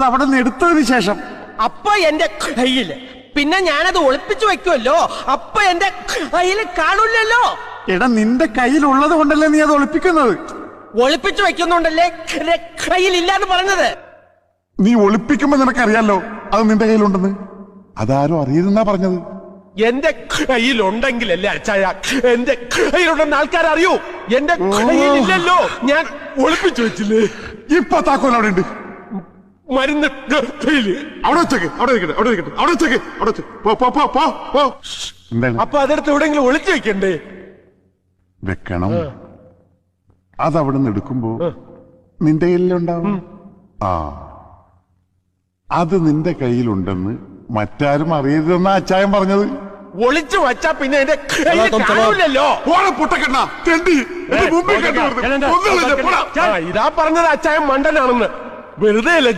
അവിടെ നിന്ന് എടുത്തതിന് ശേഷം അപ്പൊ എന്റെ കയ്യില് പിന്നെ ഞാനത് ഒളിപ്പിച്ചു വെക്കുമല്ലോ. അപ്പൊ എന്റെ കയ്യിൽ കാണൂല്ലോ. എടാ നിന്റെ കയ്യിലുള്ളത് കൊണ്ടല്ലേ നീ അത് ഒളിപ്പിക്കുന്നത്? ഒളിപ്പിച്ചു വെക്കുന്നുണ്ടല്ലേ കയ്യിലില്ലാന്ന് പറഞ്ഞത്. നീ ഒളിപ്പിക്കുമ്പോ നിനക്കറിയാലോ അത് നിന്റെ കയ്യിലുണ്ടെന്ന്. അതാരും അറിയരുതെന്നാ പറഞ്ഞത്. എന്റെ കയ്യിലുണ്ടെങ്കിലല്ലേ അച്ചായ എന്റെ കയ്യിലുണ്ടെന്ന് ആൾക്കാരറിയൂ. എന്റെ കയ്യിലില്ലല്ലോ, ഞാൻ ഒളിപ്പിച്ചു വെച്ചില്ലേ. ഇപ്പൊ താക്കോൽ അവിടെ ഉണ്ട്. മരുന്ന് കയ്യില് അവിടെ വെച്ചേക്ക്. അവിടെ നിൽക്കട്ടെ, അവിടെ നിൽക്കട്ടെ, അവിടെ വെച്ചേക്ക്, അവിടെ വെച്ച്. പോ പോ പോ പോ പോ. എന്താണ്? അപ്പൊ അതെടുത്ത് എവിടെയെങ്കിലും ഒളിച്ചു വെക്കണ്ടേ? വെക്കണം. അതവിടെ നിന്ന് എടുക്കുമ്പോ നിന്റെ കയ്യിലുണ്ടാവും. ആ അത് നിന്റെ കയ്യിലുണ്ടെന്ന് മറ്റാരും അറിയരുതെന്നാ അച്ചായൻ പറഞ്ഞത്. ഒളിച്ചു വച്ചാ പിന്നെ എന്റെ കയ്യിലല്ലോ. ഇതാ പറഞ്ഞത് അച്ചായൻ മണ്ടനാണെന്ന്. വെറുതെ അല്ല